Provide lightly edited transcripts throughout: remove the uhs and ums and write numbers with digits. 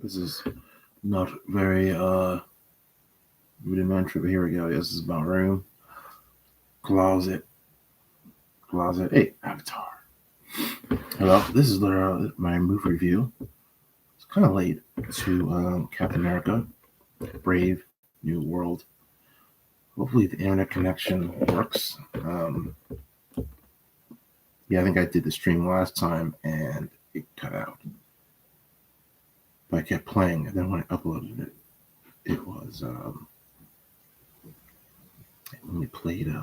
This is not very rudimentary, but here we go. This is my room. Closet. Hey, Avatar. Hello. This is my movie review. It's kind of late to Captain America, Brave New World. Hopefully the internet connection works. Yeah, I think I did the stream last time and it cut out. But I kept playing, and then when I uploaded it, it was only played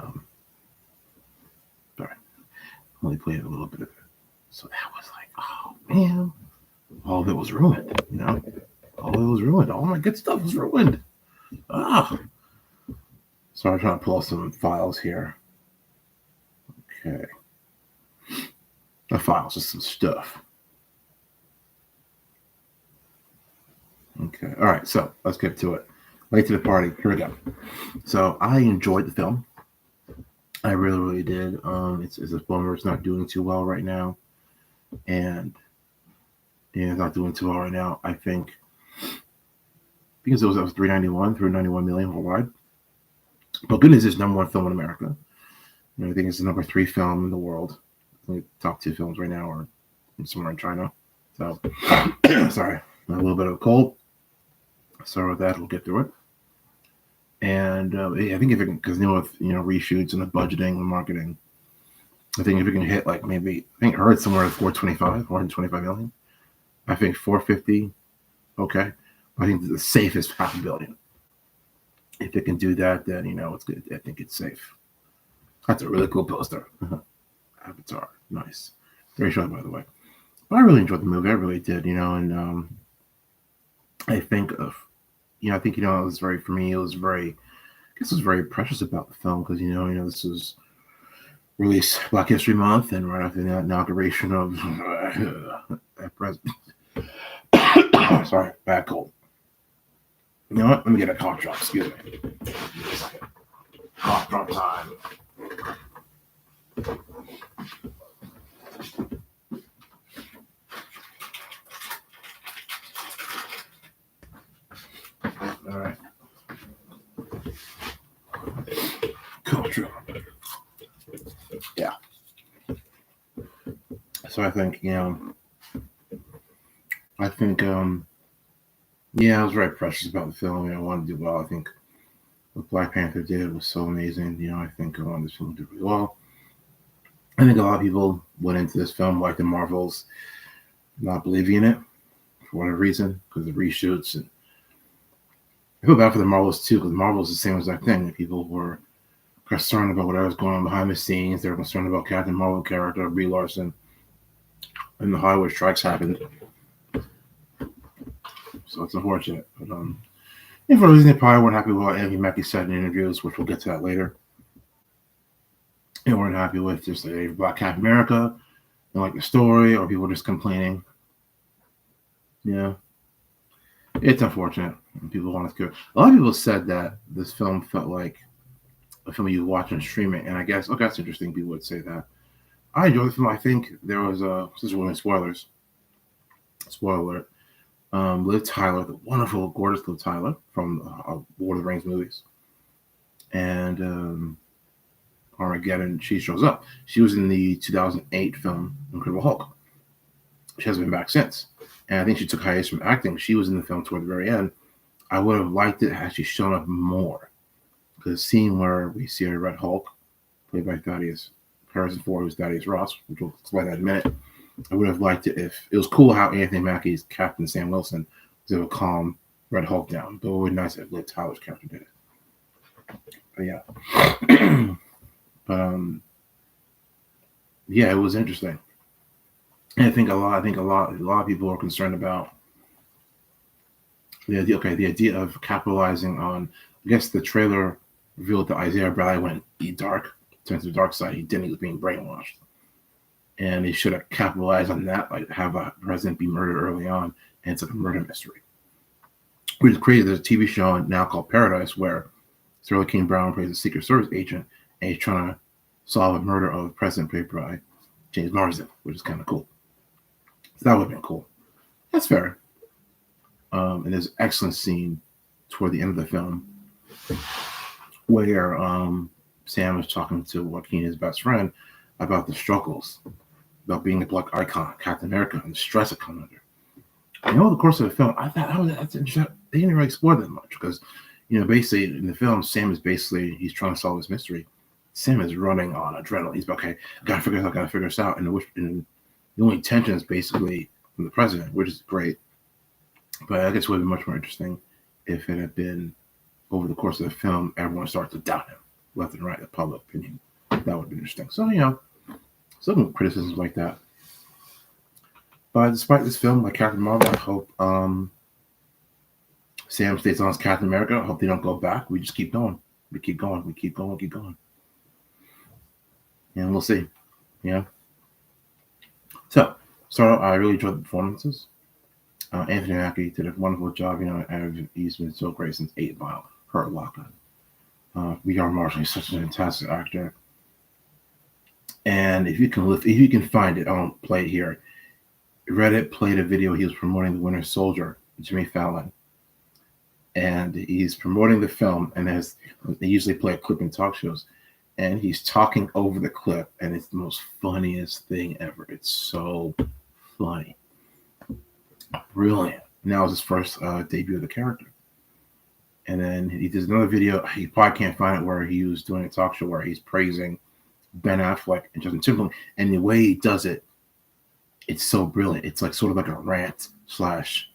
only played a little bit of it. So that was like, oh man, all of it was ruined, All of it was ruined. All my good stuff was ruined. Ah. So I'm trying to pull some files here. Okay. Not files, just some stuff. Okay. All right. So let's get to it. Late to the party. Here we go. So I enjoyed the film. I really, really did. It's a bummer. It's not doing too well right now, and it's not doing too well right now. I think because it was 391 million worldwide. But good news is number one film in America. I think it's the number 3 film in the world. The top 2 films right now are somewhere in China. So sorry, a little bit of a cold. Sorry about that. We'll get through it. And I think if it can, because with reshoots and the budgeting and marketing, I think if it can hit like maybe I think I heard somewhere at 425 million. I think 450. Okay, I think the safest $500 million. If it can do that, then it's good. I think it's safe. That's a really cool poster. Avatar, nice, very short by the way. But I really enjoyed the movie. I really did. And I think of. I think it was very for me. It was very, I guess, it was very precious about the film because this was released Black History Month and right after the inauguration of President. Sorry, bad cold. You know what? Let me get a cough drop. Excuse me. Cough drop time. All right. Cough drop. Yeah. So I think, I was very precious about the film. I wanted to do well. I think what Black Panther did was so amazing. I think I wanted this film to do really well. I think a lot of people went into this film like the Marvels, not believing in it for whatever reason, because of reshoots. And I feel bad for the Marvels too, because Marvels is the same exact thing. People were concerned about whatever was going on behind the scenes. They were concerned about Captain Marvel character, Brie Larson. And the Hollywood strikes happened. So it's unfortunate. But for a reason, they probably weren't happy with what Anthony Mackie said in interviews, which we'll get to that later. They weren't happy with just a Black Captain America, they like the story, or people just complaining. Yeah. It's unfortunate. People want to go. A lot of people said that this film felt like a film you watch and stream it, and I guess, okay, that's interesting. People would say that. I enjoyed the film. I think there was this is really spoilers. Spoiler alert. Liv Tyler, the wonderful, gorgeous Liv Tyler from Lord of the Rings movies, and Armageddon. She shows up. She was in the 2008 film Incredible Hulk. She hasn't been back since, and I think she took hiatus from acting. She was in the film toward the very end. I would have liked it had she shown up more, because the scene where we see her Red Hulk, played by Harrison Ford, who's Thaddeus Ross, which we'll explain that in a minute. I would have liked it if it was cool how Anthony Mackie's Captain Sam Wilson was able to calm Red Hulk down. But it would be nice if Liv Tyler's character did it. But yeah. Yeah, it was interesting. And I think a lot of people are concerned about the idea of capitalizing on. I guess the trailer revealed that Isaiah Bradley went dark, turned to the dark side. He didn't. He was being brainwashed. And they should have capitalized on that, like have a president be murdered early on, and it's like a murder mystery. We just created a TV show now called Paradise, where Sterling King Brown plays a Secret Service agent, and he's trying to solve a murder of the president played by James Marsden, which is kind of cool. So that would have been cool. That's fair. And there's an excellent scene toward the end of the film where Sam is talking to Joaquin, his best friend, about the struggles, about being a black icon, Captain America, and the stress it comes under. And over the course of the film, I thought, oh, that's interesting. They didn't really explore that much because, basically in the film, Sam is he's trying to solve this mystery. Sam is running on adrenaline. He's okay, I gotta figure this out. And the only tension is basically from the president, which is great. But I guess it would have been much more interesting if it had been over the course of the film, everyone starts to doubt him left and right, the public opinion. That would be interesting. So, some criticisms like that. But despite this film by Captain Marvel, I hope Sam stays on as Captain America. I hope they don't go back. We just keep going. We keep going. We keep going. We keep going. And we'll see. Yeah. So I really enjoyed the performances. Anthony Mackie did a wonderful job. He's been so great since 8 Mile, Hurt Locker. B.R. Marshall, he's such a fantastic actor. And if you can find it, I won't play it here. Reddit played a video. He was promoting The Winter Soldier, Jimmy Fallon. And he's promoting the film, and they usually play a clip in talk shows. And he's talking over the clip, and it's the most funniest thing ever. It's so funny. Brilliant. Now it's his first debut of the character. And then he does another video. You probably can't find it, where he was doing a talk show where he's praising Ben Affleck and Justin Timberlake. And the way he does it, it's so brilliant. It's like sort of like a rant slash.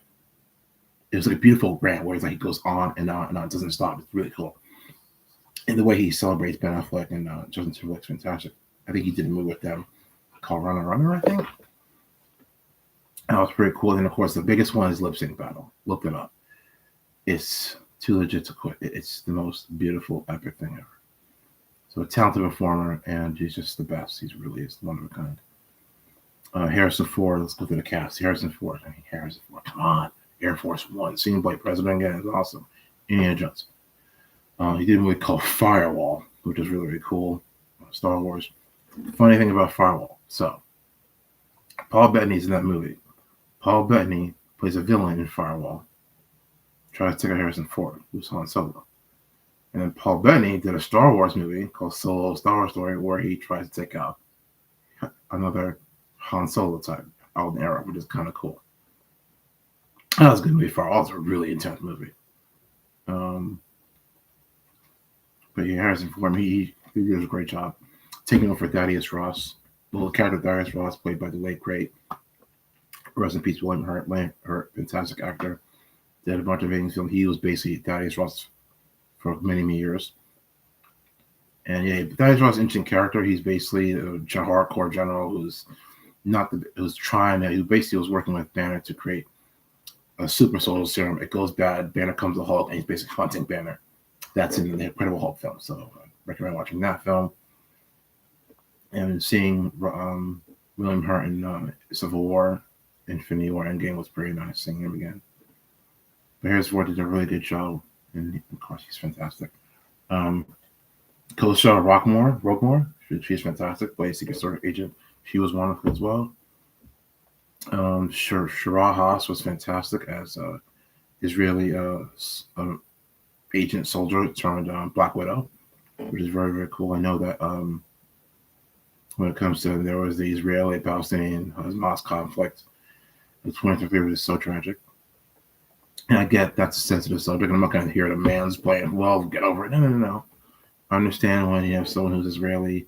It was like a beautiful rant where it's like he goes on and on and on. It doesn't stop. It's really cool. And the way he celebrates Ben Affleck and Justin Timberlake's fantastic. I think he did a movie with them called Runner, I think. That was pretty cool. And of course, the biggest one is Lip Sync Battle. Look it up. It's too legit to quit. It's the most beautiful, epic thing ever. So a talented performer, and he's just the best. He really is one of a kind. Harrison Ford. Let's go through the cast. Harrison Ford. Come on. Air Force One. Seeing him play President again is awesome. Indiana Jones. He did a movie called Firewall, which was really, really cool. Star Wars. Funny thing about Firewall. So, Paul Bettany's in that movie. Paul Bettany plays a villain in Firewall. Tries to take out Harrison Ford, who's Han Solo. And then Paul Bettany did a Star Wars movie called Solo: Star Wars Story, where he tries to take out another Han Solo type out in the era, which is kind of cool. That was a good movie. Firewall was a really intense movie. But yeah, Harrison Ford, he did a great job taking over Thaddeus Ross. Well, the character Thaddeus Ross, played by the late great, rest in peace, William Hurt, fantastic actor. Did a bunch of amazing films. He was basically Thaddeus Ross for many, many years. And yeah, Thaddeus Ross is an interesting character. He's basically a hardcore general who basically was working with Banner to create a super soldier serum. It goes bad. Banner comes to Hulk, and he's basically hunting Banner. That's in the Incredible Hulk film. So I recommend watching that film. And seeing William Hurt in Civil War, Infinity War, Endgame was pretty nice seeing him again. But Harrison Ford did a really good job, and of course he's fantastic. Kosha Roquemore, she's fantastic. Plays Secret Service agent. She was wonderful as well. Shira Haas was fantastic as Israeli agent soldier turned Black Widow, which is very, very cool. I know that when it comes to, there was the Israeli-Palestinian Hamas conflict, the 23rd is so tragic. And I get that's a sensitive subject. I'm not going to hear the man's playing, well, get over it. No. I understand when you have someone who's Israeli,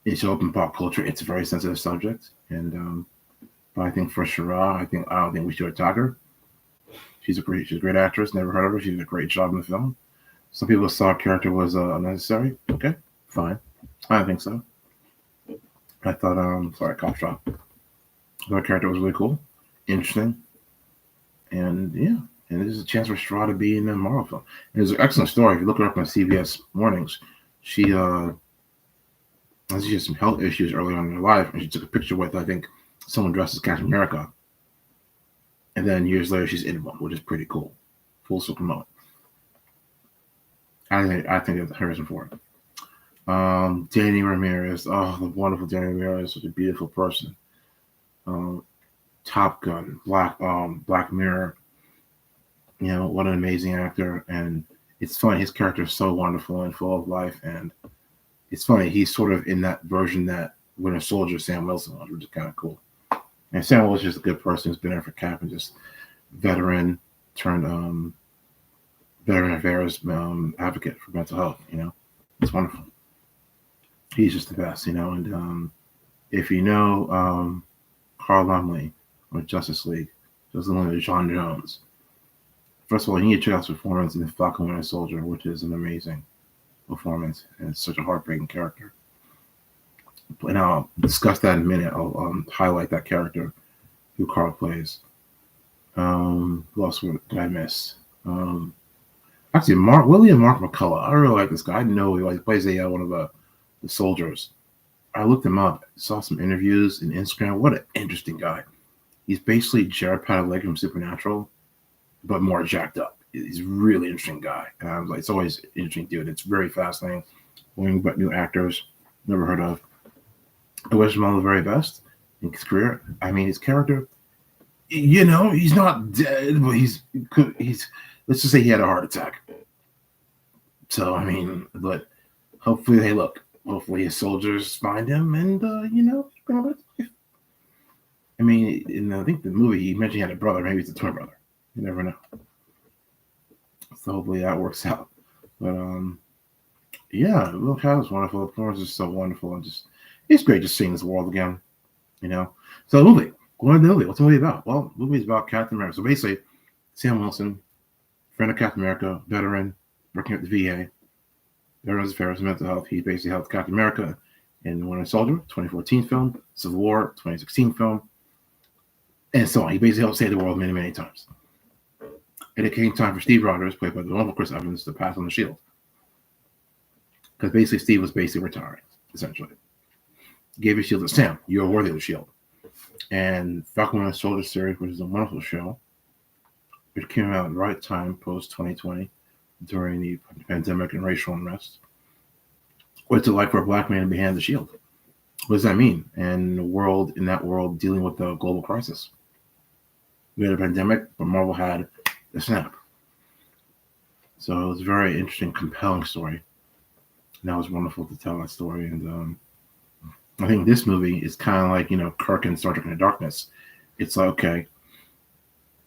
it's open pop culture. It's a very sensitive subject. And but I think for Shira, I don't think we should attack her. She's a great actress. Never heard of her. She did a great job in the film. Some people saw her character was unnecessary. Okay, fine. I don't think so. I thought, cop shop. Her character was really cool, interesting, and yeah. And this is a chance for Shira to be in a Marvel film. And it's an excellent story. If you look her up on CBS Mornings, she had some health issues early on in her life, and she took a picture with, I think, someone dressed as Captain America. And then years later, she's in one, which is pretty cool. Full circle moment. I think it's Harrison Ford. Danny Ramirez. Oh, the wonderful Danny Ramirez. Such a beautiful person. Top Gun, Black Mirror. What an amazing actor. And it's funny, his character is so wonderful and full of life. And it's funny, he's sort of in that version that Winter Soldier Sam Wilson was, which is kind of cool. And Sam Wilson is a good person who's been there for Cap and just veteran turned veteran affairs advocate for mental health. It's wonderful. He's just the best. And if you know Carl Lumley or Justice League, John Jones. First of all, you need to check out his performance in The Falcon Winter Soldier, which is an amazing performance, and it's such a heartbreaking character. And I'll discuss that in a minute. I'll highlight that character who Carl plays. Who else did I miss? Actually, William Mark McCullough. I really like this guy. I didn't know he plays one of the soldiers. I looked him up, saw some interviews in Instagram. What an interesting guy. He's basically Jared Padalecki from Supernatural, but more jacked up. He's a really interesting guy. And I was like, it's always interesting, dude. It's very fascinating. Learning about new actors, never heard of. I wish him all the very best in his career. I mean, his character, he's not dead, but he's let's just say he had a heart attack. So, I mean, but hopefully hopefully his soldiers find him and, I mean, I think the movie, he mentioned he had a brother. Maybe it's a twin brother. You never know. So hopefully that works out. But, yeah, Will Cal is wonderful. The performance is so wonderful. And it's great just seeing this world again, So the movie, going to the movie. What's the movie about? Well, the movie is about Captain America. So basically, Sam Wilson, friend of Captain America, veteran, working at the VA, Veterans Affairs and Mental Health. He basically helped Captain America in Winter Soldier, 2014 film, Civil War, 2016 film, and so on. He basically helped save the world many, many times. And it came time for Steve Rogers, played by the wonderful Chris Evans, to pass on the shield. Because basically Steve was retiring, essentially. Gave his shield to Sam. You're worthy of the shield. And Falcon Winter Soldier series, which is a wonderful show, it came out at the right time, post-2020, during the pandemic and racial unrest. What's it like for a black man to be handed the shield? What does that mean? And in that world, dealing with the global crisis. We had a pandemic, but Marvel had the snap. So it was a very interesting, compelling story. And that was wonderful to tell that story. And I think this movie is kind of like, Kirk and Star Trek Into Darkness. It's like, okay,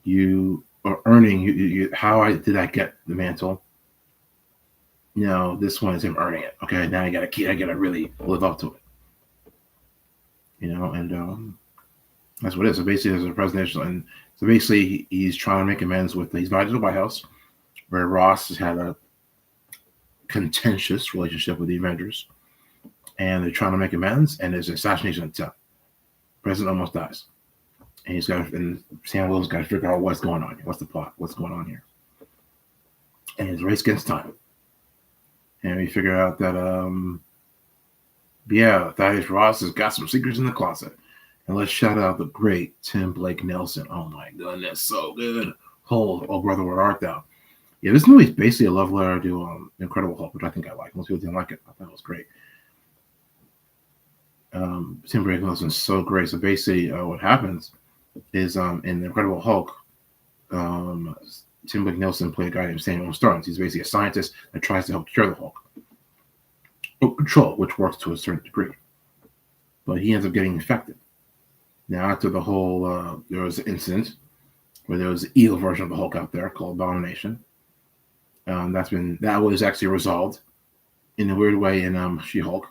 you are earning, how did I get the mantle? This one is him earning it. Okay, now I gotta really live up to it. And that's what it is. So basically, there's a presidential, and so basically, he's trying to make amends with. He's invited to the White House, where Ross has had a contentious relationship with the Avengers, and they're trying to make amends. And there's an assassination attempt. President almost dies, and Sam Wilson's got to figure out what's going on here. What's the plot? What's going on here? And it's a race against time. And we figure out that, Thaddeus Ross has got some secrets in the closet. And let's shout out the great Tim Blake Nelson. Oh my goodness, so good. Oh brother, where art thou? Yeah, this movie is basically a love letter to Incredible Hulk, which I think I like. Most people didn't like it. I thought it was great. Tim Blake Nelson is so great. So basically, what happens is in the Incredible Hulk, Tim Blake Nelson played a guy named Samuel Starnes. He's basically a scientist that tries to help cure the Hulk. Or control, which works to a certain degree. But he ends up getting infected. Now, after the whole, there was an incident where there was an evil version of the Hulk out there called Abomination. That was actually resolved in a weird way in She-Hulk.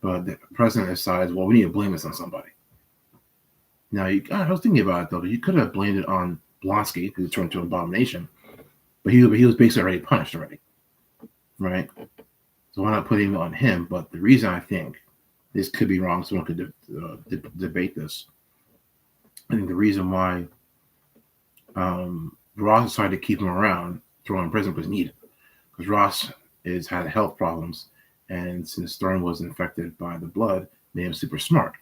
But the president decides, well, we need to blame this on somebody. Now, I was thinking about it, though. You could have blamed it on Blonsky, who turned into an Abomination, but he was basically already punished already, right? So why not put him on him? But the reason I think this could be wrong, someone could debate this. I think the reason why Ross decided to keep him around, throw him in prison, was needed, because Ross had health problems, and since Stern was infected by the blood, made him super smart.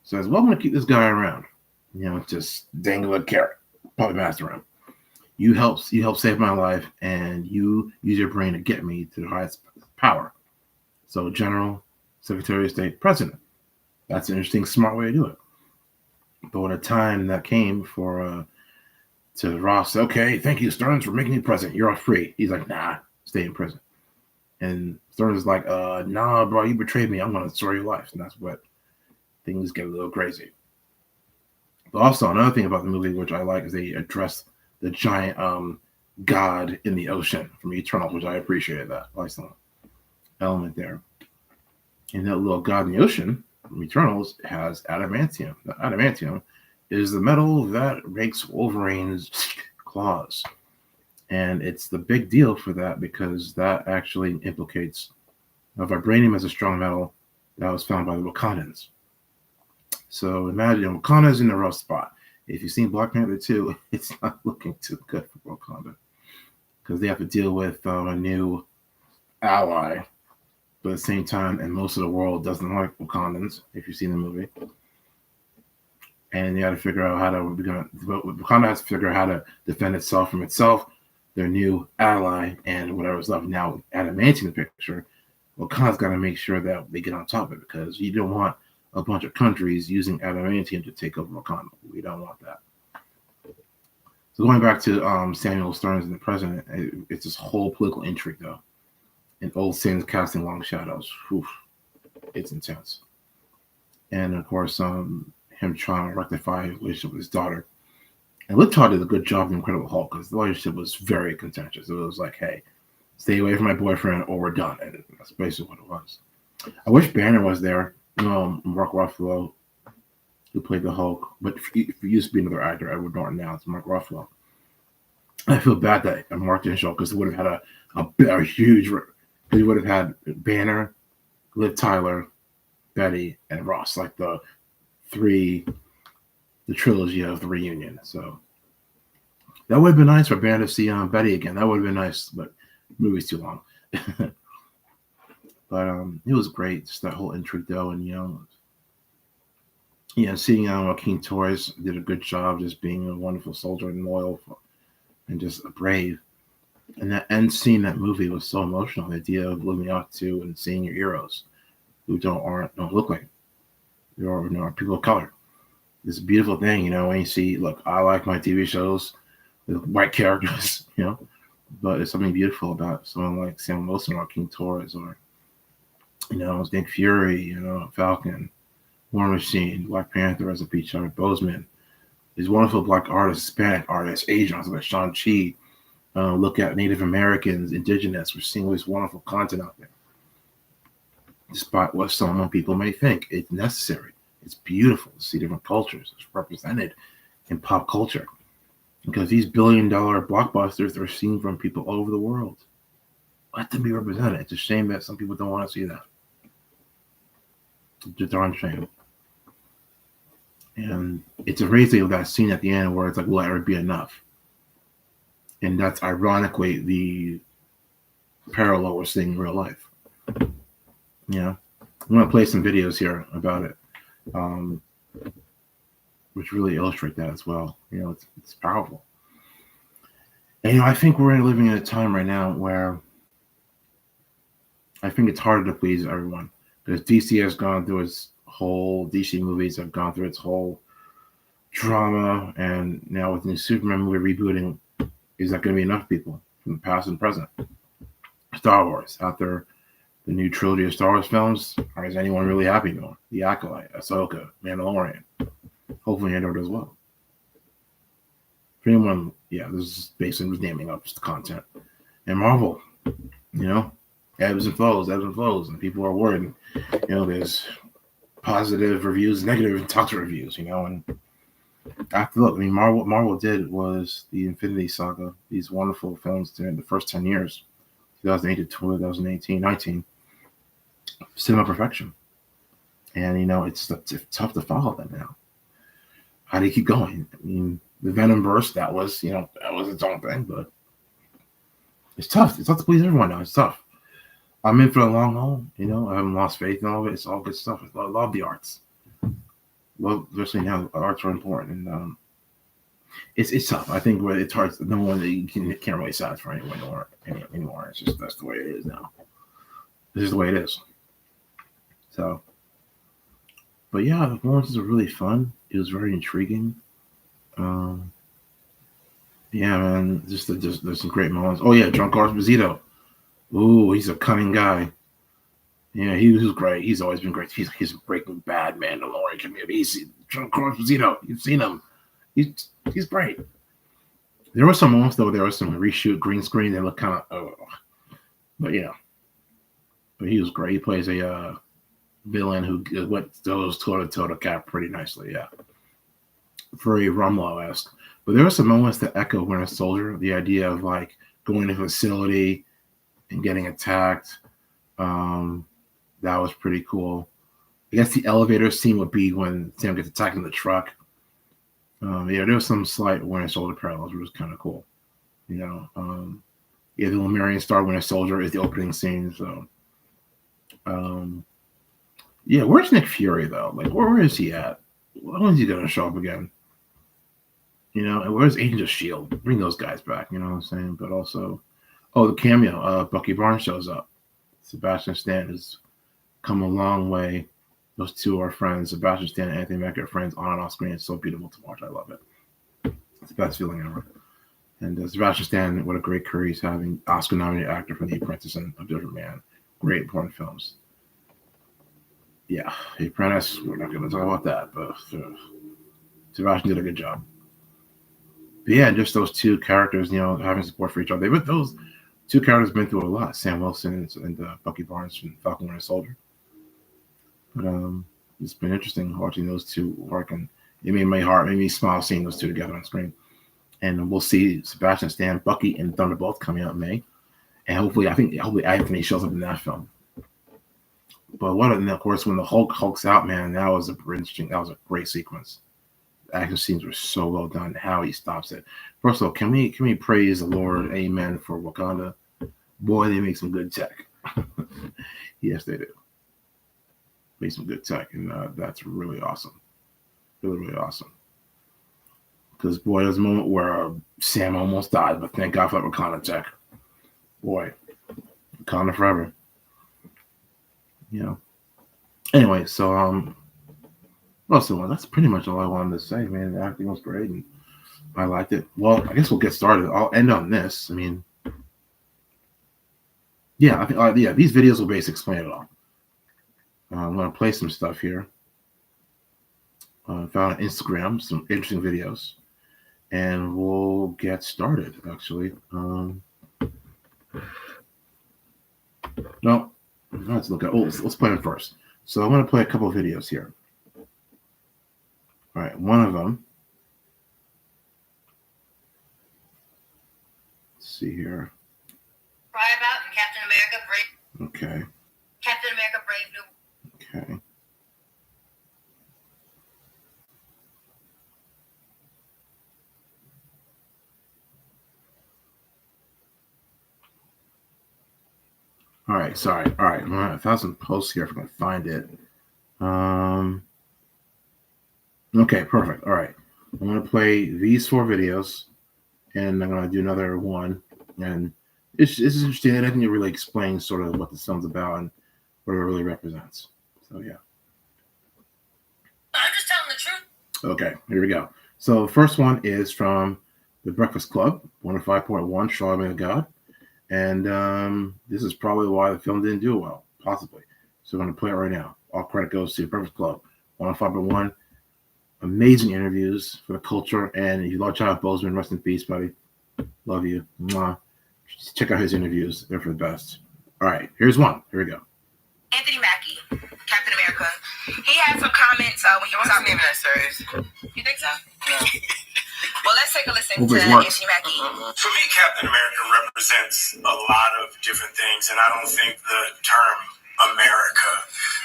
So as well, I'm going to keep this guy around. Just dangle a carrot, puppet master him. You help save my life, and you use your brain to get me to the highest power. So General, Secretary of State, President. That's an interesting, smart way to do it. But when the time that came for to Ross, okay, thank you, Stearns, for making me president. You're all free. He's like, nah, stay in prison. And Stearns is like, nah, bro, you betrayed me. I'm gonna destroy your life. And that's what things get a little crazy. But also another thing about the movie which I like is they address the giant god in the ocean from Eternals, which I appreciated that. I like some element there. And that little god in the ocean from Eternals has adamantium. The adamantium is the metal that makes Wolverine's claws. And it's the big deal for that because that actually implicates vibranium as a strong metal that was found by the Wakandans. So imagine Wakanda's in a rough spot. If you've seen Black Panther 2, it's not looking too good for Wakanda because they have to deal with a new ally. But at the same time, and most of the world doesn't like Wakandans, if you've seen the movie. And you got to figure out how to, Wakanda has to figure out how to defend itself from itself, their new ally, and whatever's left. Now, adamantium in the picture, Wakanda's got to make sure that they get on top of it because you don't want a bunch of countries using adamantium to take over Wakanda. We don't want that. So going back to Samuel Stearns and the president, it's this whole political intrigue, though. And old sins casting long shadows. Whew, it's intense. And of course, him trying to rectify his relationship with his daughter. And Lipton did a good job in Incredible Hulk because the relationship was very contentious. It was like, hey, stay away from my boyfriend or we're done. And that's basically what it was. I wish Banner was there. Mark Ruffalo, who played the Hulk, but if he used to be another actor, Edward Norton, now it's Mark Ruffalo. I feel bad that Mark didn't show because he would have had a huge. He would have had Banner, Liv Tyler, Betty, and Ross, like the trilogy of the reunion. So that would have been nice for Banner to see Betty again. That would have been nice, but the movie's too long. But it was great, just that whole intrigue though, and seeing Joaquin Torres did a good job, just being a wonderful soldier and loyal, and just brave. And that end scene, that movie was so emotional. The idea of living up to and seeing your heroes who don't look like are people of color. It's a beautiful thing, when you see. Look, I like my TV shows with white characters, but there's something beautiful about someone like Sam Wilson or King Torres or Nick Fury, Falcon, War Machine, Black Panther as a Pete Chadwick Boseman. These wonderful black artists, Hispanic artists, Asian artists like Shang-Chi. Look at Native Americans, Indigenous. We're seeing all this wonderful content out there. Despite what some people may think, it's necessary. It's beautiful to see different cultures represented in pop culture. Because these billion-dollar blockbusters are seen from people all over the world. Let them be represented. It's a shame that some people don't want to see that. It's a darn shame. And it's amazing of that scene at the end where it's like, will it ever be enough? And that's ironically the parallel we're seeing in real life. I'm going to play some videos here about it, which really illustrate that as well. It's powerful. And, I think we're living in a time right now where I think it's harder to please everyone. Because DC has gone through DC movies have gone through its whole drama. And now with the new Superman movie rebooting, is that going to be enough people from the past and present? Star Wars, after the new trilogy of Star Wars films, or is anyone really happy anymore? The Acolyte, Ahsoka, Mandalorian. Hopefully Andor does well. For anyone, this is basically just naming up just the content. And Marvel, ebbs and flows, and people are worried. There's positive reviews, negative toxic reviews, and after look, Marvel did was the Infinity Saga, these wonderful films during the first 10 years, 2008 to 2018, 19, cinema perfection. And, it's tough to follow that now. How do you keep going? The Venom verse, that was its own thing, but it's tough. It's tough to please everyone now. It's tough. I'm in for the long haul, I haven't lost faith in all of it. It's all good stuff. I love the arts. Well, especially now, arts are important, and it's tough. I think where it's hard, no one that you can't really satisfy anyone anymore. It's just that's the way it is now. This is the way it is. So, But yeah, the performances were really fun. It was very intriguing. Um, yeah, man, just there's some great moments. Oh yeah, Giancarlo Esposito. Ooh, he's a cunning guy. Yeah, he was great. He's always been great. He's a Breaking Bad Mandalorian community. He's Giancarlo Esposito. You've seen him. He's great. There were some moments though. There was some reshoot green screen that looked kind of, but yeah. But he was great. He plays a villain who goes toe to toe to Cap pretty nicely. Yeah, very Rumlow-esque. But there were some moments that echo Winter Soldier. The idea of like going to a facility and getting attacked. That was pretty cool. I guess the elevator scene would be when Sam gets attacked in the truck. Yeah, there was some slight Winter Soldier parallels, which was kind of cool. You know, yeah, the Lemurian Star Winter Soldier is the opening scene. So, yeah, where's Nick Fury though? Like, where is he at? When is he gonna show up again? You know, and where's Agents of Shield? Bring those guys back. You know what I'm saying? But also, oh, the cameo. Bucky Barnes shows up. Sebastian Stan has come a long way. Those two are friends. Sebastian Stan and Anthony Mackie are friends on and off screen. It's so beautiful to watch. I love it. It's the best feeling ever. And Sebastian Stan, what a great career he's having. Oscar-nominated actor for The Apprentice and A Different Man. Great, important films. Yeah, The Apprentice, we're not going to talk about that, but Sebastian did a good job. But yeah, just those two characters, you know, having support for each other. But those two characters have been through a lot. Sam Wilson and Bucky Barnes from Falcon Winter Soldier. But it's been interesting watching those two work, and it made me smile seeing those two together on screen. And we'll see Sebastian Stan, Bucky, and Thunderbolt coming out in May. And hopefully Anthony shows up in that film. But and of course, when the hulks out, man, that was a great sequence. The action scenes were so well done. How he stops it. First of all, can we praise the Lord, Amen, for Wakanda? Boy, they make some good tech. Yes, they do. Make some good tech, and that's really awesome. Really, really awesome. Because boy, there's a moment where Sam almost died, but thank God for that Wakanda tech. Boy, Wakanda forever. You know. Anyway, so that's pretty much all I wanted to say, man. The acting was great, and I liked it. Well, I guess we'll get started. I'll end on this. I mean, yeah, I think these videos will basically explain it all. I'm gonna play some stuff here. Found on Instagram some interesting videos, and we'll get started. Actually, no, let's look at. Oh, let's play them first. So I'm gonna play a couple of videos here. All right, one of them. Let's see here. Cry about and Captain America Brave. Okay. Captain America Brave New. Okay. All right, sorry. All right, I found some posts here if I can find it. Okay, perfect. All right, I'm gonna play these 4 videos, and I'm gonna do another one. And it's interesting. I think it really explains sort of what the film's about and what it really represents. So yeah. I'm just telling the truth. Okay, here we go. So the first one is from The Breakfast Club, 105.1, Charlemagne of God. And this is probably why the film didn't do well, possibly. So I'm going to play it right now. All credit goes to Breakfast Club, 105.1. Amazing interviews for the culture. And if you love Chadwick Boseman, rest in peace, buddy. Love you. Mwah. Just check out his interviews. They're for the best. All right, here's one. Here we go. Anthony Mackie, Captain America. He had some comments when he was talking. Even that serious. You think so? No. Well, let's take a listen to Anthony Mackie. For me, Captain America represents a lot of different things, and I don't think the term America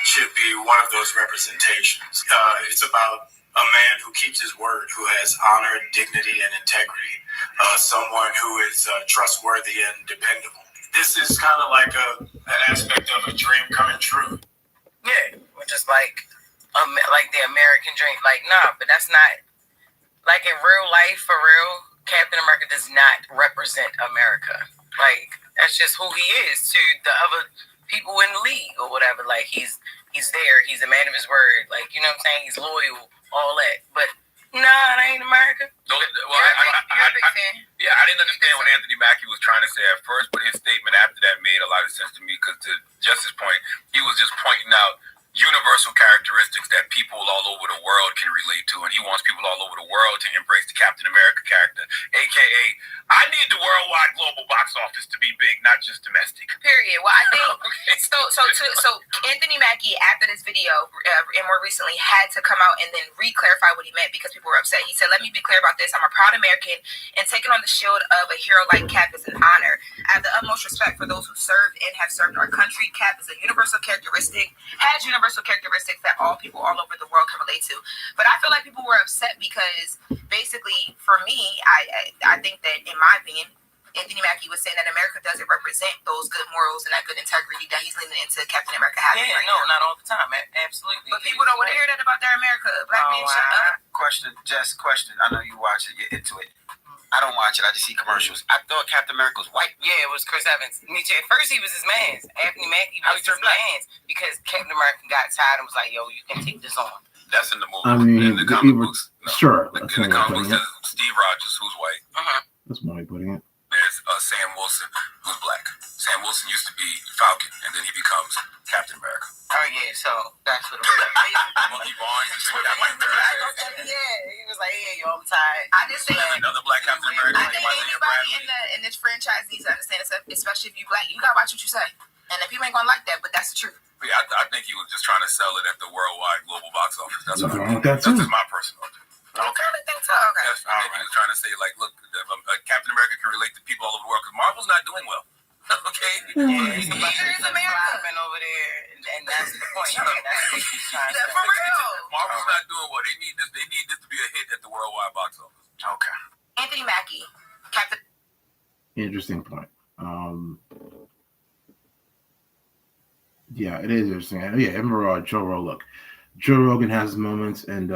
should be one of those representations. It's about a man who keeps his word, who has honor, dignity, and integrity, someone who is trustworthy and dependable. This is kind of like an aspect of a dream coming true. Yeah, which is like the American dream. Like, nah, but that's not, like in real life, for real, Captain America does not represent America. Like, that's just who he is to the other people in the league or whatever. Like, he's He's there. He's a man of his word. Like, you know what I'm saying? He's loyal, all that. But nah, that ain't America. No, well, You're a big fan. Yeah, I didn't understand what Anthony Mackie was trying to say at first, but his statement after that made a lot of sense to me because, to Justice's point, he was just pointing out universal characteristics that people all over the world can relate to, and he wants people all over the world to embrace the Captain America character, aka I need the worldwide global box office to be big, not just domestic. Period. Well, I think Okay. so. Anthony Mackie, after this video, and more recently, had to come out and then re-clarify what he meant because people were upset. He said, "Let me be clear about this. I'm a proud American, and taking on the shield of a hero like Cap is an honor. I have the utmost respect for those who served and have served our country. Cap is a universal characteristic, has universal characteristics that all people all over the world can relate to." But I feel like people were upset because basically, for me, I think that, in my opinion, Anthony Mackie was saying that America doesn't represent those good morals and that good integrity that he's leaning into Captain America having. Yeah, right no, now. not all the time. Absolutely. But people don't want to hear that about their America. Black men, shut up. Question. I know you watch it. You're into it. I don't watch it. I just see commercials. I thought Captain America was white. Yeah, it was Chris Evans. Me too. At first, he was his man's. Anthony Mackie was his man's because Captain America got tired and was like, "Yo, you can take this on." That's in the movie. I mean, in the comic books. No. sure. In That's the one way of comic books, putting it. there's Steve Rogers, who's white. That's one way of putting it. There's Sam Wilson, who's black. Sam Wilson used to be Falcon, and then he becomes Captain America. Oh yeah, so that's what it was. Monkey Barnes, Yeah, he was like, "Yeah, yo, I'm tired." I just think another black Captain America. I think anybody in this franchise needs to understand this, especially if you black. You gotta watch what you say, and if people ain't gonna like that, but that's the truth. Yeah, I think he was just trying to sell it at the worldwide global box office. That's what I think. That's That's just my personal opinion. I really think so. Okay. Yes, I think he was trying to say, like, look, Captain America can relate to people all over the world because Marvel's not doing well. Okay? Yeah, Here's America. over there, and that's the point. That's what he's trying to say. For real. Marvel's not doing well. They need this to be a hit at the worldwide box office. Okay. Anthony Mackie, Captain. Interesting point. Yeah, it is interesting. Yeah, remember Joe Rogan. Look, Joe Rogan has his moments, and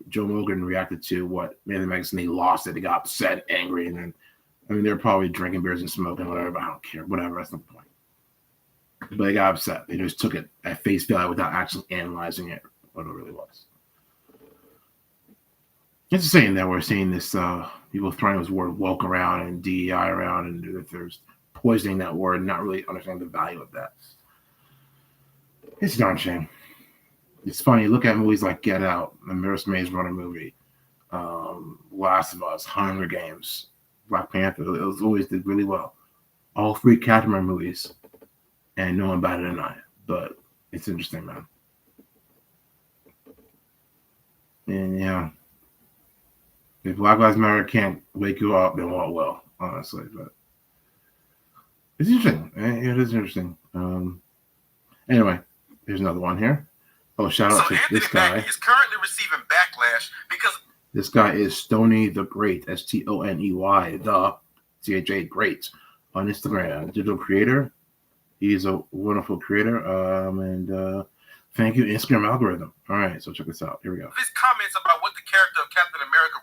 Joe Rogan reacted to what Anthony Mackie said. He lost it. He got upset, angry, and then they're probably drinking beers and smoking, whatever. But I don't care. Whatever. That's the point. But they got upset. They just took it at face value without actually analyzing it, what it really was. It's the same that we're seeing this people throwing this word woke around and DEI around, and if there's poisoning that word, not really understanding the value of that. It's a darn shame. It's funny. Look at movies like Get Out, the Maze Runner movie, Last of Us, Hunger Games, Black Panther. It was always did really well. All three Captain America movies, and no one batted an eye. But it's interesting, man. And yeah, if Black Lives Matter can't wake you up, then what will? Honestly, but it's interesting. It is interesting. Anyway, here's another one here. Oh, shout out to this guy. Mackie is currently receiving backlash because This guy is Stoney the Great, STONEY, the CHA Great, on Instagram. Digital creator. He's a wonderful creator. And thank you, Instagram algorithm. All right, so check this out. Here we go. his comments about what the character of Captain America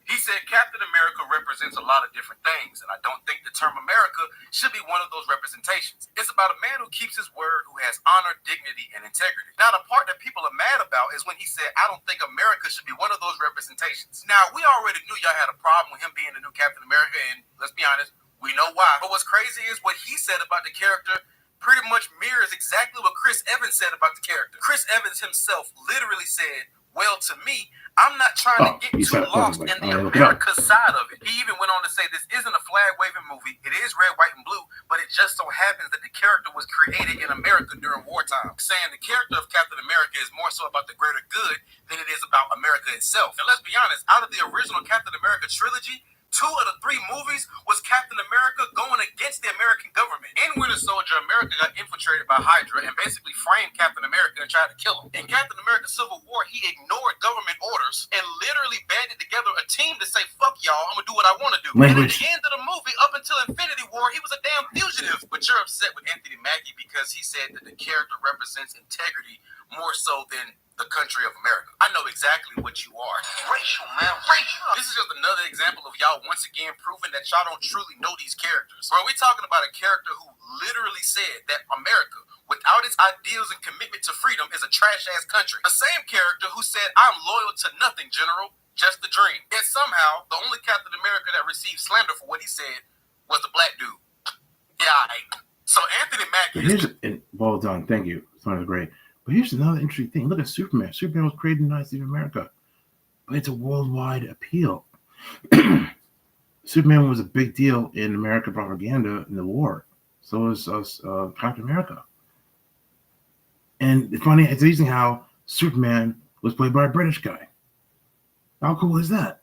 He said Captain America represents a lot of different things, and I don't think the term America should be one of those representations. It's about a man who keeps his word, who has honor, dignity, and integrity. Now, the part that people are mad about is when he said, I don't think America should be one of those representations. Now, we already knew y'all had a problem with him being the new Captain America, and let's be honest, we know why. But what's crazy is what he said about the character pretty much mirrors exactly what Chris Evans said about the character. Chris Evans himself literally said, well, to me, I'm not trying to get too lost in the America side of it. He even went on to say this isn't a flag-waving movie. It is red, white, and blue, but it just so happens that the character was created in America during wartime, saying the character of Captain America is more so about the greater good than it is about America itself. And let's be honest, out of the original Captain America trilogy, 2 of the 3 movies was Captain America going against the American government. In Winter Soldier, America got infiltrated by Hydra and basically framed Captain America and tried to kill him. In Captain America Civil War, he ignored government orders and literally banded together a team to say, fuck y'all, I'm gonna do what I want to do. And at the end of the movie, up until Infinity War, he was a damn fugitive. But you're upset with Anthony Mackie because he said that the character represents integrity more so than the country of America. I know exactly what you are. Racial, man. Racial. This is just another example of y'all once again proving that y'all don't truly know these characters. Bro, we're talking about a character who literally said that America without its ideals and commitment to freedom, is a trash-ass country. The same character who said, I'm loyal to nothing, General, just a dream. Yet somehow, the only Captain America that received slander for what he said was the black dude. Yeah, So Anthony Mackie... Well done, thank you. Sounds great. But here's another interesting thing. Look at Superman. Superman was created in the United States of America, but it's a worldwide appeal. Superman was a big deal in American propaganda in the war. So was Captain America. And it's funny, it's amazing how Superman was played by a British guy. How cool is that?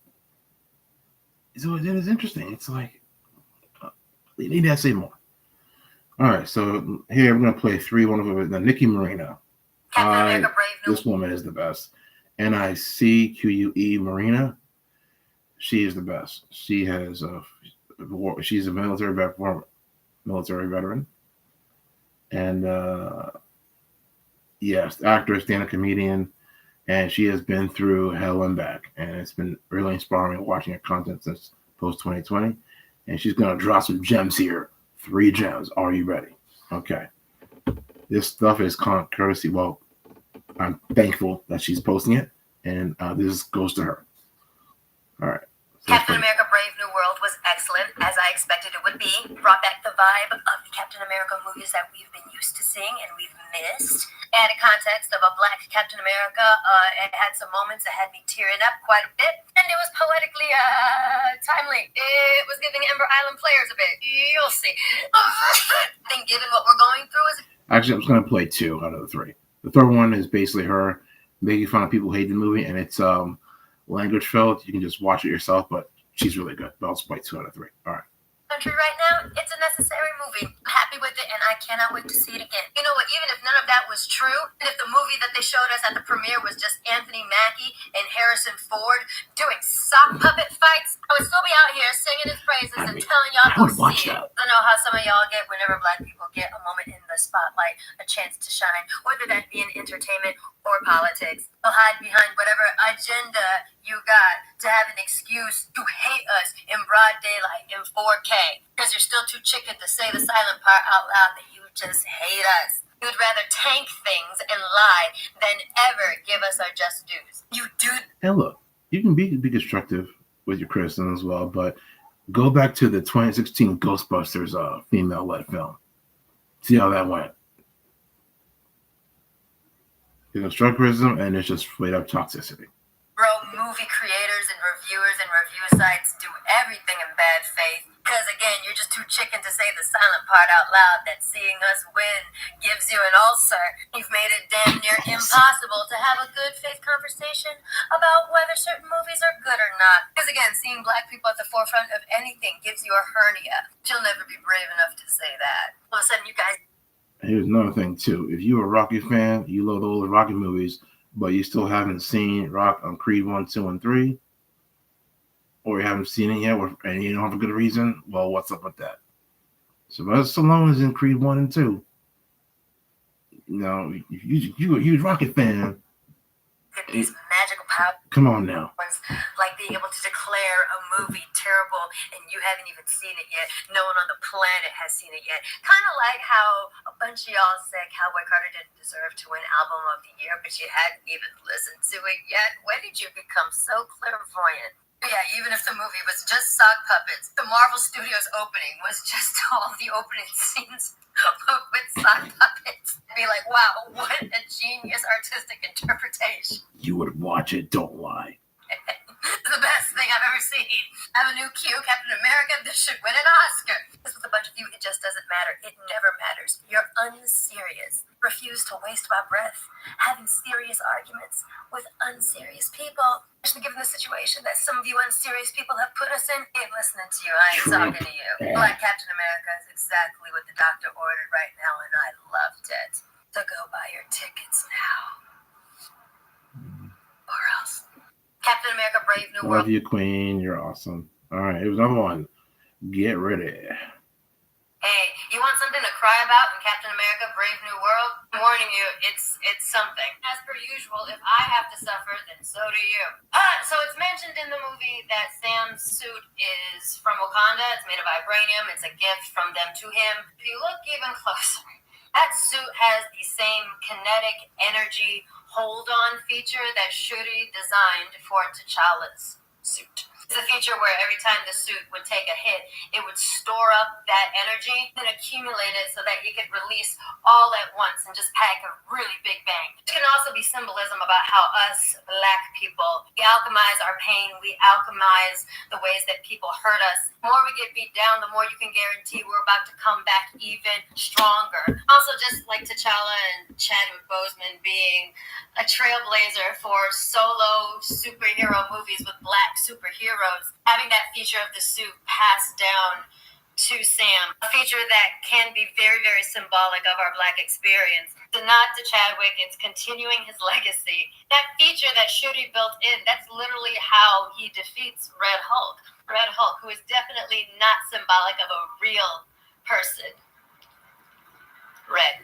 So it is interesting. It's like, they need to say more. All right, so here we're going to play 3-1 of Nikki Marino. This woman is the best. NICQUE Marina. She is the best. She has she's a military veteran, and yes, actress, stand-up comedian, and she has been through hell and back, and it's been really inspiring watching her content since post 2020. And she's gonna drop some gems here. 3 gems. Are you ready? Okay. This stuff is courtesy. Well, I'm thankful that she's posting it, and this goes to her. All right. Captain America Brave New World was excellent, as I expected it would be. Brought back the vibe of the Captain America movies that we've been used to seeing and we've missed. Added context of a black Captain America. It had some moments that had me tearing up quite a bit. And it was poetically timely. It was giving Ember Island players a bit. You'll see. I think given what we're going through is... Actually, I'm just going to play 2 out of the 3. The third one is basically her making fun of people who hate the movie, and it's language filled. You can just watch it yourself, but she's really good. But I'll just play 2 out of 3. All right. Country right now, it's a necessary movie. I'm happy with it, and I cannot wait to see it again. You know what? Even if none of that was true, and if the movie that they showed us at the premiere was just Anthony Mackie and Harrison Ford doing sock puppet fights, I would still be out here singing his praises and telling y'all to go see it. I know how some of y'all get whenever black people get a moment in the spotlight, a chance to shine, whether that be in entertainment or politics. They'll hide behind whatever agenda you got to have an excuse to hate us in broad daylight in 4K because you're still too chicken to say the silent part out loud that you just hate us. You'd rather tank things and lie than ever give us our just dues. You do. And look, you can be constructive with your criticism as well, but go back to the 2016 Ghostbusters female-led film. See how that went. You construct criticism, and it's just straight up toxicity. Bro, movie creators and reviewers and review sites do everything in bad faith. Because again, you're just too chicken to say the silent part out loud that seeing us win gives you an ulcer. You've made it damn near impossible to have a good faith conversation about whether certain movies are good or not. Because again, seeing black people at the forefront of anything gives you a hernia. You'll never be brave enough to say that. All of a sudden, you guys... Here's another thing, too. If you're a Rocky fan, you love all the Rocky movies, but you still haven't seen Rock on Creed 1, 2, and 3, or you haven't seen it yet, and you don't have a good reason, well, what's up with that? Sylvester Stallone is in Creed 1 and 2. You know, you're a huge Rocky fan. These magical powers. Come on now. Like being able to declare a movie terrible and you haven't even seen it yet. No one on the planet has seen it yet. Kind of like how a bunch of y'all said Cowboy Carter didn't deserve to win Album of the Year, but you hadn't even listened to it yet. When did you become so clairvoyant? Yeah, even if the movie was just sock puppets, the Marvel Studios opening was just all the opening scenes with sock puppets. Be like, wow, what a genius artistic interpretation. You would watch it, don't lie. The best thing I've ever seen. I have a new Q, Captain America. This should win an Oscar. This with a bunch of you, it just doesn't matter. It never matters. You're unserious. Refuse to waste my breath. Having serious arguments with unserious people. Especially given the situation that some of you unserious people have put us in. I ain't listening to you. I ain't talking to you. Black Captain America is exactly what the doctor ordered right now, and I loved it. So go buy your tickets now. Or else. Captain America Brave New World. Love you, Queen. You're awesome. All right, here's another one. Get ready. Hey, you want something to cry about in Captain America Brave New World? I'm warning you, it's something. As per usual, if I have to suffer, then so do you. So it's mentioned in the movie that Sam's suit is from Wakanda. It's made of vibranium. It's a gift from them to him. If you look even closer, That suit has the same kinetic energy hold-on feature that Shuri designed for T'Challa's suit. It's a feature where every time the suit would take a hit, it would store up that energy and accumulate it so that you could release all at once and just pack a really big bang. It can also be symbolism about how us Black people, we alchemize our pain, we alchemize the ways that people hurt us. The more we get beat down, the more you can guarantee we're about to come back even stronger. Also, just like T'Challa and Chadwick Boseman being a trailblazer for solo superhero movies with Black superheroes, having that feature of the suit passed down to Sam, a feature that can be very, very symbolic of our Black experience. To nod to Chadwick, it's continuing his legacy. That feature that Shuri built in, that's literally how he defeats Red Hulk. Red Hulk, who is definitely not symbolic of a real person. Red.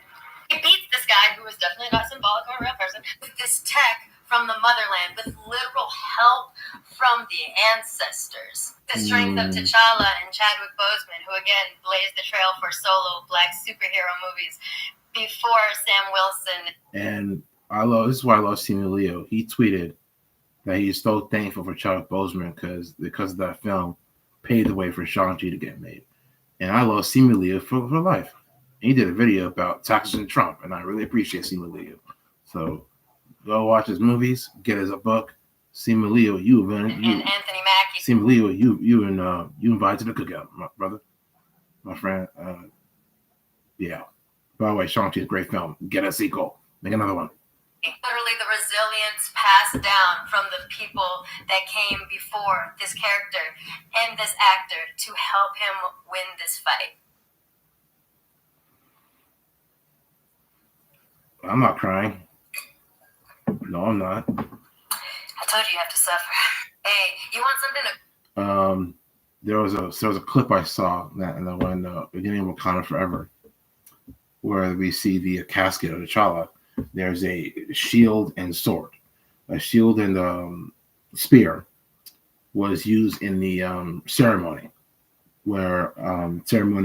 He beats this guy who is definitely not symbolic of a real person with this tech from the motherland, with literal help from the ancestors. The strength of T'Challa and Chadwick Boseman, who again blazed the trail for solo Black superhero movies before Sam Wilson. And this is why I love Simu Liu. He tweeted that he's so thankful for Chadwick Boseman because of that film paved the way for Shang-Chi to get made. And I love Simu Liu for life. He did a video about taxes and Trump, and I really appreciate Simu Liu. So go watch his movies, get his book. Simu Liu, and Anthony Mackie. Simu Liu, you invited to the cookout, my brother, my friend. Yeah. By the way, Shang-Chi is a great film. Get a sequel. Make another one. Literally the resilience passed down from the people that came before this character and this actor to help him win this fight. I'm not crying. No, I'm not. I told you have to suffer. Hey, you want something to... There was a clip I saw that in the beginning of Wakanda Forever, where we see the casket of T'Challa. There's a shield and sword. A shield and spear was used in the ceremony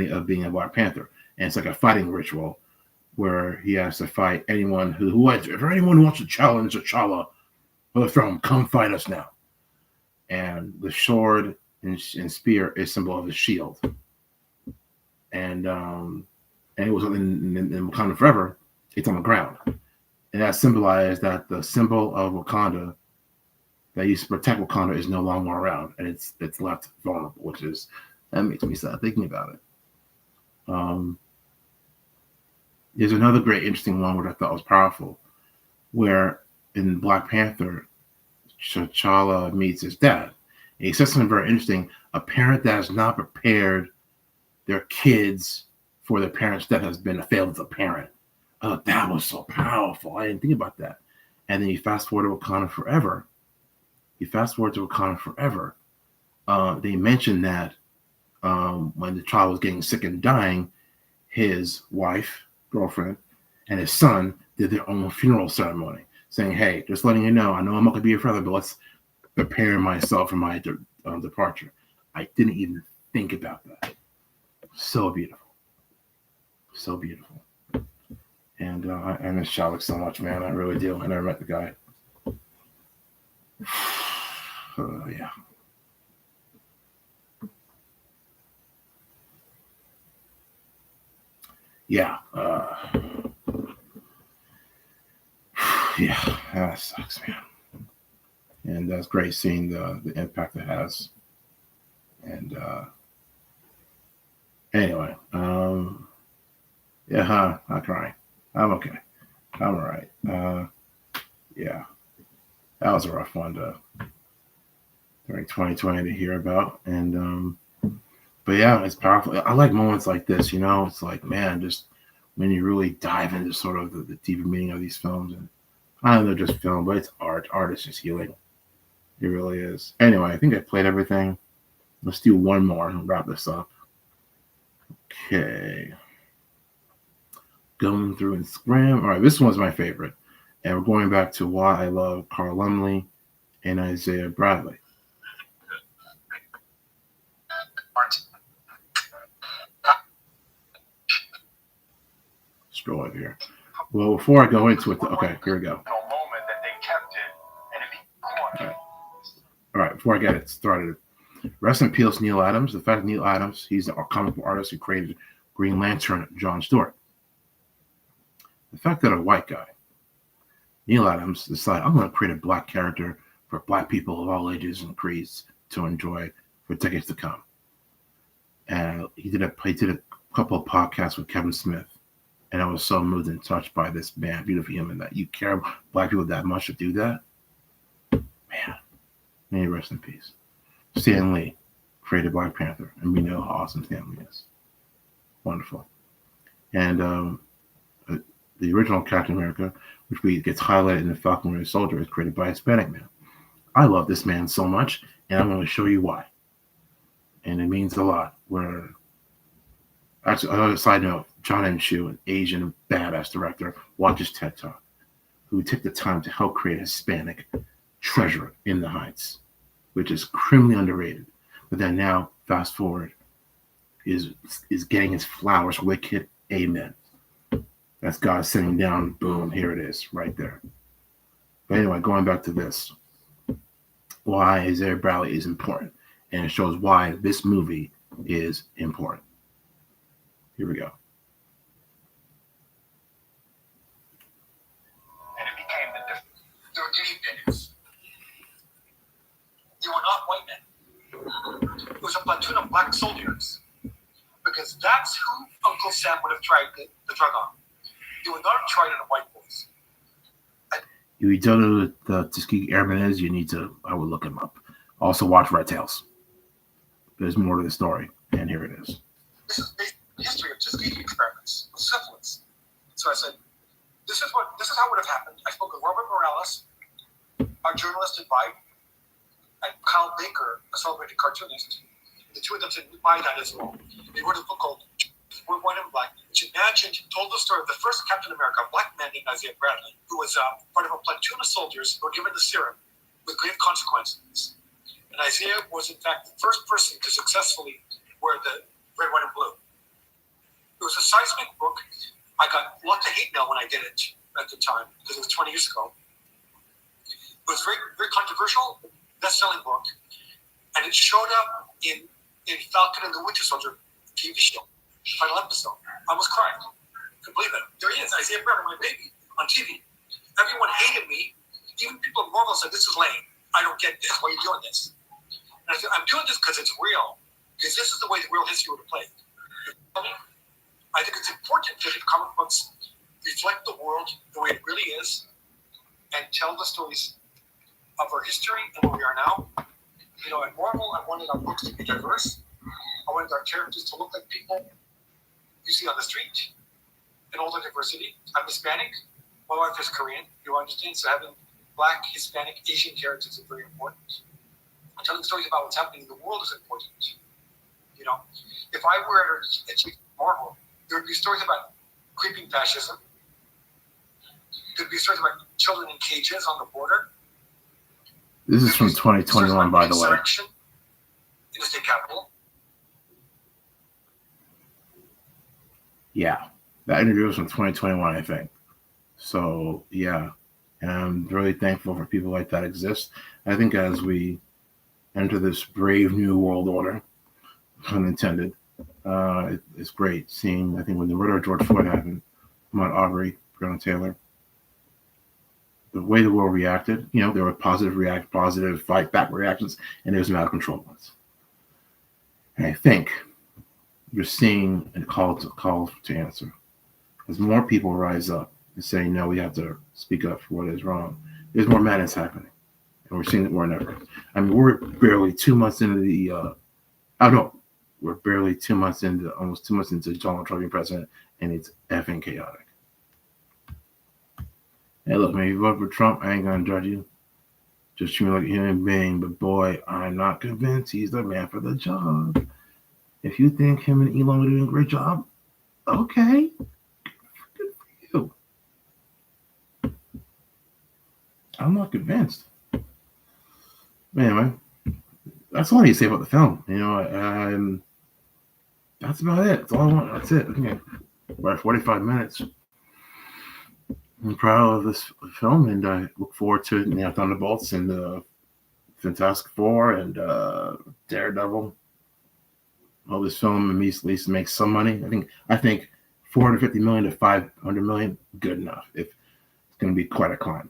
of being a Black Panther, and it's like a fighting ritual where he has to fight anyone if anyone wants to challenge T'Challa for the throne, come fight us now. And the sword and spear is symbol of his shield. And it was in Wakanda Forever, it's on the ground. And that symbolized that the symbol of Wakanda that used to protect Wakanda is no longer around, and it's left vulnerable, that makes me sad thinking about it. There's another great interesting one which I thought was powerful, where in Black Panther, T'Challa meets his dad. And he says something very interesting. A parent that has not prepared their kids for their parent's death has been a failed as a parent. Oh, that was so powerful. I didn't think about that. And then you fast forward to Wakanda Forever. They mentioned that when the child was getting sick and dying, his wife, girlfriend, and his son did their own funeral ceremony, saying, hey, just letting you know, I know I'm not going to be your father, but let's prepare myself for my departure. I didn't even think about that. So beautiful. So beautiful. And I miss Chadwick so much, man. I really do. I never met the guy. Yeah. Yeah. Yeah, that sucks, man. And that's great seeing the impact it has. And anyway, yeah, not crying. I'm okay. I'm all right. Yeah, that was a rough one during 2020 to hear about. And but yeah, it's powerful. I like moments like this. It's like, man, just when you really dive into sort of the deeper meaning of these films. And I know they're just film, but it's art. Art is just healing. It really is. Anyway, I think I played everything. Let's do one more and wrap this up. Okay. Going through Instagram. All right, this one's my favorite. And we're going back to why I love Carl Lumbly and Isaiah Bradley. scroll over here. Well, before I go into it, okay, here we go. Moment that they kept it, and it became All right, before I get it started, rest in peace, Neil Adams. The fact Neil Adams, he's a comic book artist who created Green Lantern, John Stewart. The fact that a white guy, Neil Adams, decided, I'm going to create a black character for black people of all ages and creeds to enjoy for decades to come. And he did a couple of podcasts with Kevin Smith. And I was so moved and touched by this man, beautiful human, that you care about black people that much to do that. Man, may he rest in peace. Stan Lee created Black Panther, and we know how awesome Stan Lee is. Wonderful. And the original Captain America, which gets highlighted in the Falcon Winter Soldier, is created by a Hispanic man. I love this man so much, and I'm going to show you why. And it means a lot. Actually, another side note, John M. Chu, an Asian badass director, watches TED Talk, who took the time to help create a Hispanic treasure in the Heights, which is criminally underrated. But then now, fast forward, is getting his flowers, wicked, amen. That's God sitting down, boom, here it is, right there. But anyway, going back to this, why Isaiah Bradley is important, and it shows why this movie is important. Here we go. and it became the difference. There were guinea pigs. They were not white men. It was a platoon of black soldiers, because that's who Uncle Sam would have tried the drug on. He would not have tried it on white boys. If you don't know who the Tuskegee Airman is, I would look him up. Also watch Red Tails. There's more to the story, and here it is. This is based on the history of Tuskegee experiments with syphilis. So I said, this is how it would have happened. I spoke with Robert Morales, our journalist at Vibe, and Kyle Baker, a celebrated cartoonist. The two of them said, we buy that as well. They wrote a book called We're White and Black, which told the story of the first Captain America, a black man named Isaiah Bradley, who was part of a platoon of soldiers who were given the serum with grave consequences. And Isaiah was, in fact, the first person to successfully wear the red, white, and blue. It was a seismic book. I got lots of hate mail when I did it at the time, because it was 20 years ago. It was very, very controversial, best-selling book, and it showed up in Falcon and the Winter Soldier TV show, final episode. I was crying. Couldn't believe it. There he is, Isaiah Bradley, my baby, on TV. Everyone hated me. Even people at Marvel said, this is lame. I don't get this. Why are you doing this? And I said, I'm doing this because it's real. Because this is the way the real history would have played. I think it's important that comic books reflect the world the way it really is and tell the stories of our history and where we are now. You know, at Marvel, I wanted our books to be diverse. I wanted our characters to look like people you see on the street and all the diversity. I'm Hispanic. My wife is Korean. You understand? So having Black, Hispanic, Asian characters is very important. And telling stories about what's happening in the world is important. You know, if I were at Marvel, there would be stories about creeping fascism. There'd be stories about children in cages on the border. This is from 2021, by the way. In the state capitol. Yeah, that interview was from 2021, I think. So, yeah, and I'm really thankful for people like that exist. I think as we enter this brave new world order, pun intended, it's great seeing, I think when the murder of George Floyd happened, Ahmaud Arbery, Breonna Taylor, the way the world reacted, you know, there were positive fight back reactions, and there was some out of control ones. And I think you're seeing a call to answer. As more people rise up and say, no, we have to speak up for what is wrong, there's more madness happening. And we're seeing it more than ever. I mean, we're barely 2 months into we're barely 2 months into, almost 2 months into Donald Trump being president, and it's effing chaotic. Hey, look, man, if you vote for Trump, I ain't gonna judge you. Just treat me like a human being, but boy, I'm not convinced he's the man for the job. If you think him and Elon are doing a great job, okay, good for you. I'm not convinced. But anyway, that's all I need to say about the film. You know, that's about it. That's all I want. That's it. Okay, we're at 45 minutes. I'm proud of this film, and I look forward to Thunderbolts and Fantastic Four and Daredevil. Well, this film at least makes some money. I think 450 million to 500 million, good enough. If it's going to be quite a climb.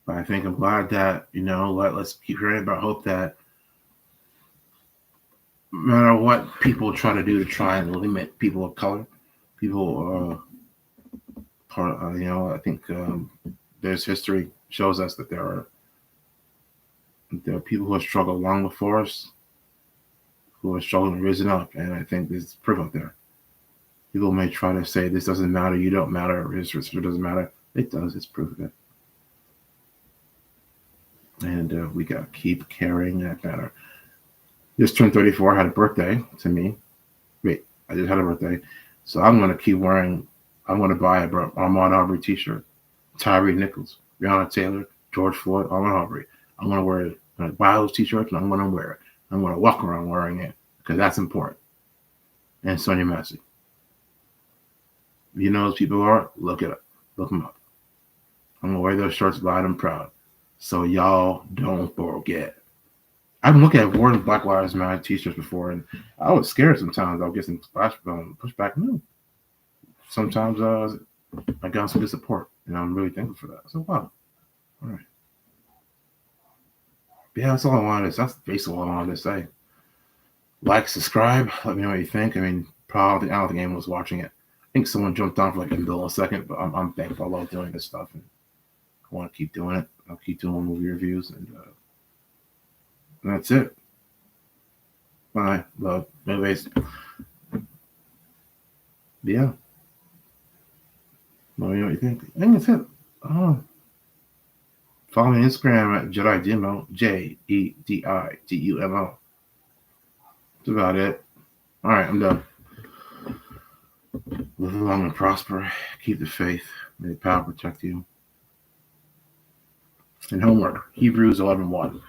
But I think I'm glad that let's keep hearing about hope that no matter what people try to do to try and limit people of color, people I think there's history shows us that there are people who have struggled long before us, who have struggled and risen up, and I think there's proof out there. People may try to say this doesn't matter, you don't matter, history doesn't matter. It does. It's proof of it. And we got to keep carrying that banner. Just turned 34. I had a birthday to me. Wait, I just had a birthday. So I'm going to keep wearing, I'm going to buy a Ahmaud Arbery t-shirt. Tyree Nichols, Breonna Taylor, George Floyd, Ahmaud Arbery. I'm going to wear it. I'm going to buy those t-shirts and I'm going to wear it. I'm going to walk around wearing it because that's important. And Sonia Massey. You know those people are? Look it up. Look them up. I'm going to wear those shirts loud and proud. So y'all don't forget. I've been looking at wearing Black Lives Matter t-shirts before, and I was scared sometimes I'll get some pushback. No. Sometimes I got some good support, and I'm really thankful for that. So, wow. All right. Yeah, that's all I wanted. That's basically all I wanted to say. Like, subscribe. Let me know what you think. I mean, I don't think anyone was watching it. I think someone jumped on for like a millisecond, but I'm thankful. I love doing this stuff, and I want to keep doing it. I'll keep doing movie reviews, and that's it. Bye. Love. Movies. Yeah. Let me know what you think. I think that's it. Follow me on Instagram at Jedi Dumo, JEDIDUMO. That's about it. All right, I'm done. Live long and prosper. Keep the faith. May the power protect you. And homework, Hebrews 11:1. One of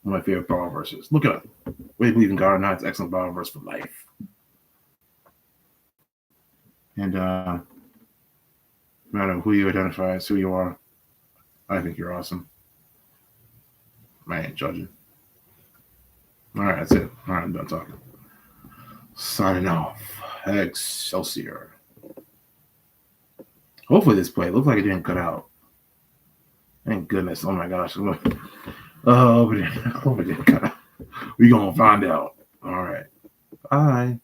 my favorite Bible verses. Look it up. Whether you believe in God or not, it's an excellent Bible verse for life. And no matter who you identify as, who you are, I think you're awesome. I ain't judging. All right, that's it. All right, I'm done talking. Signing off. Excelsior. Hopefully this play looks like it didn't cut out. Thank goodness. Oh my gosh. Oh, but it didn't cut out. We're going to find out. All right. Bye.